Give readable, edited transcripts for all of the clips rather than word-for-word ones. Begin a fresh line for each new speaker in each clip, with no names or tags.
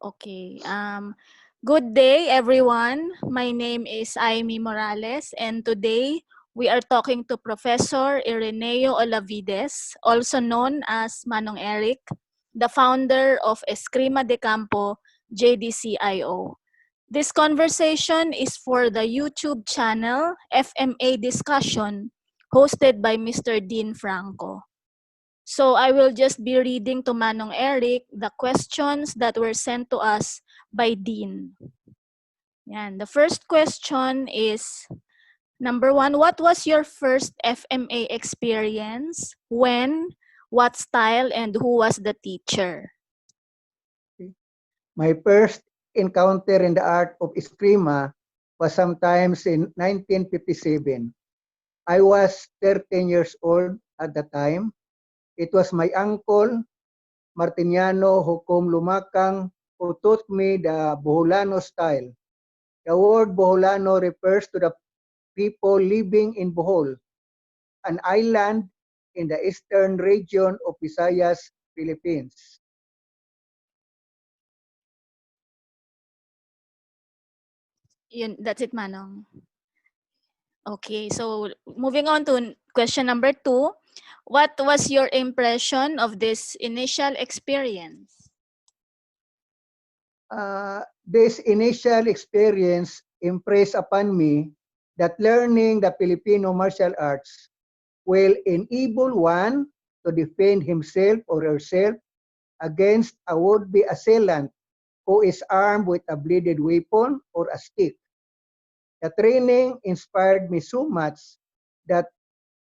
Okay. Good day, everyone. My name is Aimee Morales, and today we are talking to Professor Ireneo Olavides, also known as Manong Eric, the founder of Eskrima de Campo JDCIO. This conversation is for the YouTube channel FMA Discussion, hosted by Mr. Dean Franco. So I will just be reading to Manong Eric the questions that were sent to us by Dean. Yan. The first question is, number one, what was your first FMA experience? When? What style? And who was the teacher?
My first encounter in the art of Eskrima was sometimes in 1957. I was 13 years old at the time. It was my uncle, Martiniano, who cum lumakang, who taught me the Boholano style. The word Boholano refers to the people living in Bohol, an island in the eastern region of Visayas, Philippines.
That's it, Manong. Okay, so moving on to question number 2. What was your impression of this initial experience?
This initial experience impressed upon me that learning the Filipino martial arts will enable one to defend himself or herself against a would-be assailant who is armed with a bladed weapon or a stick. The training inspired me so much that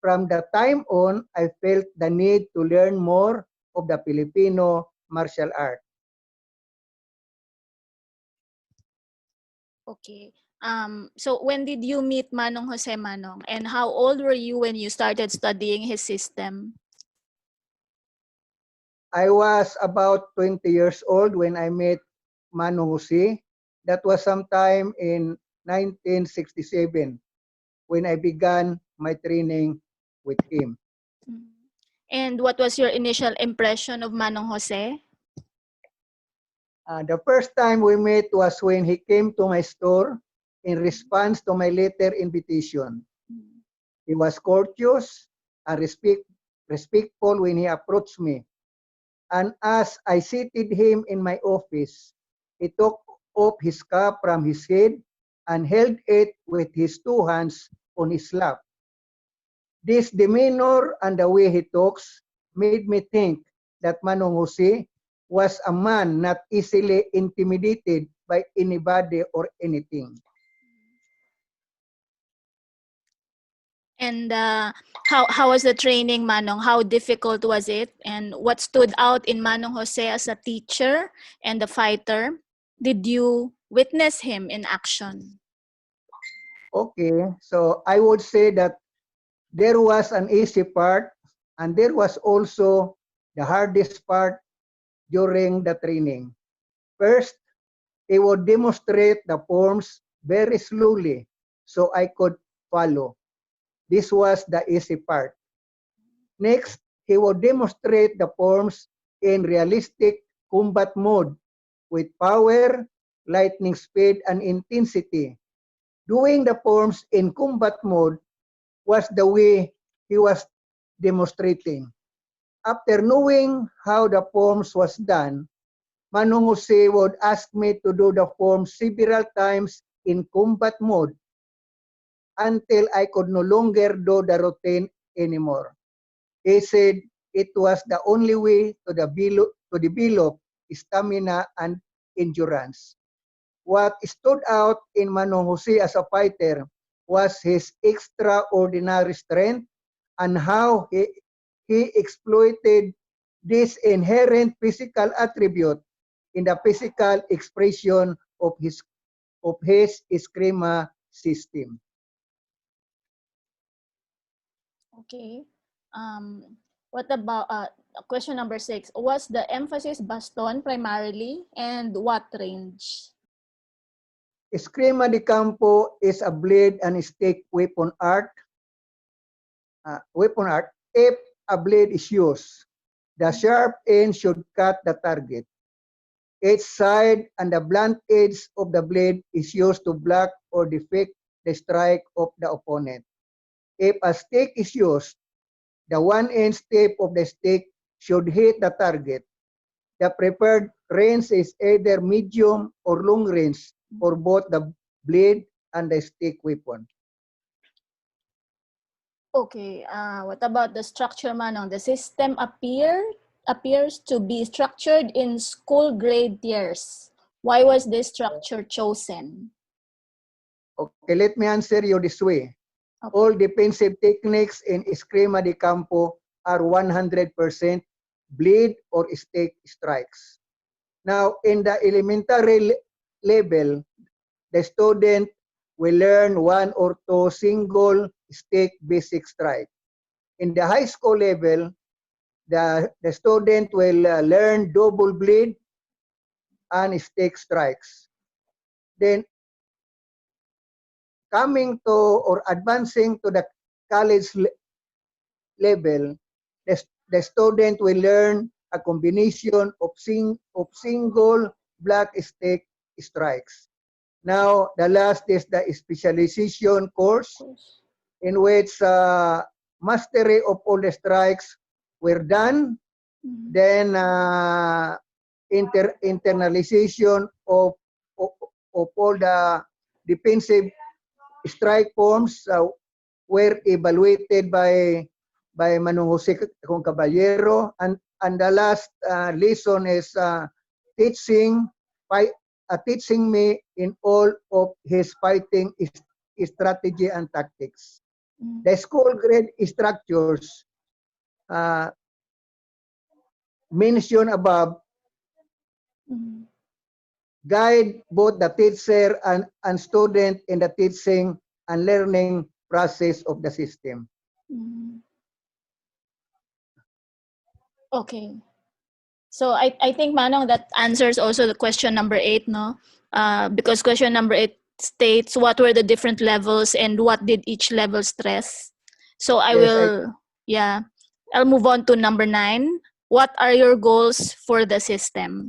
from that time on, I felt the need to learn more of the Filipino martial art.
Okay. So when did you meet Manong Jose Manong? And how old were you when you started studying his system?
I was about 20 years old when I met Manong Jose. That was sometime in 1967 when I began my training with him.
And what was your initial impression of Manong Jose?
The first time we met was when he came to my store in response to my letter invitation. He was courteous and respectful when he approached me. And as I seated him in my office, he took off his cap from his head and held it with his two hands on his lap. This demeanor and the way he talks made me think that Manong Jose was a man not easily intimidated by anybody or anything.
And how was the training, Manong? How difficult was it? And what stood out in Manong Jose as a teacher and a fighter? Did you witness him in action?
Okay, so I would say that there was an easy part and there was also the hardest part during the training. First, he would demonstrate the forms very slowly so I could follow. This was the easy part. Next, he would demonstrate the forms in realistic combat mode with power, lightning speed, and intensity. Doing the forms in combat mode was the way he was demonstrating. After knowing how the forms was done, Manong Jose would ask me to do the forms several times in combat mode until I could no longer do the routine anymore. He said it was the only way to develop stamina and endurance. What stood out in Manong Jose as a fighter was his extraordinary strength and how he exploited this inherent physical attribute in the physical expression of his Eskrima system.
Okay. What about question number 6? Was the emphasis baston primarily, and what range?
Eskrima de Campo is a blade and stick weapon art. If a blade is used, the sharp end should cut the target. Each side and the blunt edge of the blade is used to block or deflect the strike of the opponent. If a stick is used, the one-inch tip of the stick should hit the target. The preferred range is either medium or long range for both the blade and the stick weapon.
Okay, what about the structure, Manong? The system appears to be structured in school grade tiers. Why was this structure chosen?
Okay, let me answer you this way.
Okay.
All defensive techniques in eskrima de campo are 100% bleed or stick strikes. Now, in the elementary level, the student will learn one or two single stick basic strike. In the high school level, the student will learn double bleed and stick strikes. Then coming to or advancing to the college level, the student will learn a combination of single black stick strikes. Now, the last is the specialization course in which mastery of all the strikes were done. Then internalization of all the defensive strike forms were evaluated by Manong Jose Caballero, and the last lesson is teaching me in all of his fighting strategy and tactics. The school grade structures mentioned above guide both the teacher and student in the teaching and learning process of the system.
Okay. So I think, Manong, that answers also the question number 8, no? Because question number 8 states what were the different levels and what did each level stress. So I'll move on to number 9. What are your goals for the system?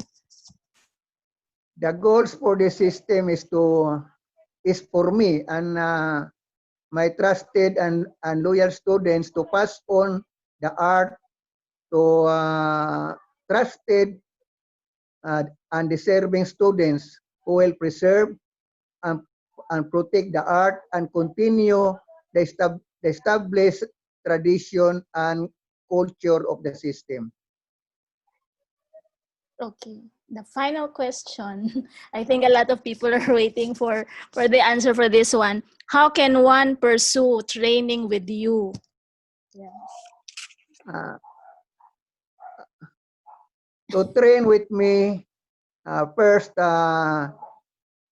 The goals for the system is for me and my trusted and loyal students to pass on the art to trusted and deserving students who will preserve and protect the art and continue the established tradition and culture of the system.
Okay. The final question. I think a lot of people are waiting for the answer for this one. How can one pursue training with you?
To train with me, first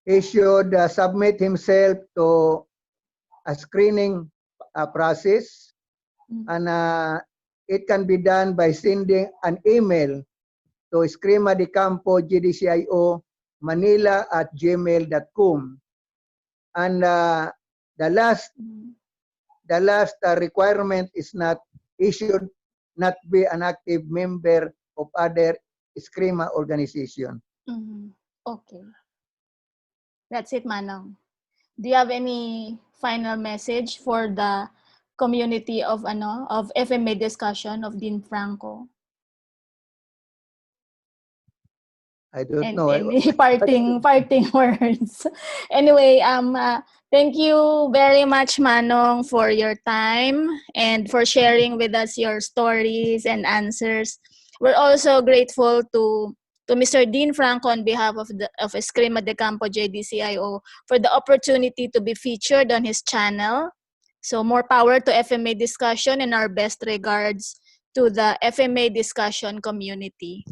he should submit himself to a screening process, and it can be done by sending an email to Eskrima de Campo GDCIO manila@gmail.com. And the last requirement is he should not be an active member of other Eskrima organization.
Okay. That's it, Manong. Do you have any final message for the community of FMA Discussion of Dean Franco?
I don't know.
Any parting words? Anyway, thank you very much, Manong, for your time and for sharing with us your stories and answers. We're also grateful to Mr. Dean Franco on behalf of Eskrima de Campo JDCIO for the opportunity to be featured on his channel. So more power to FMA Discussion and our best regards to the FMA Discussion community.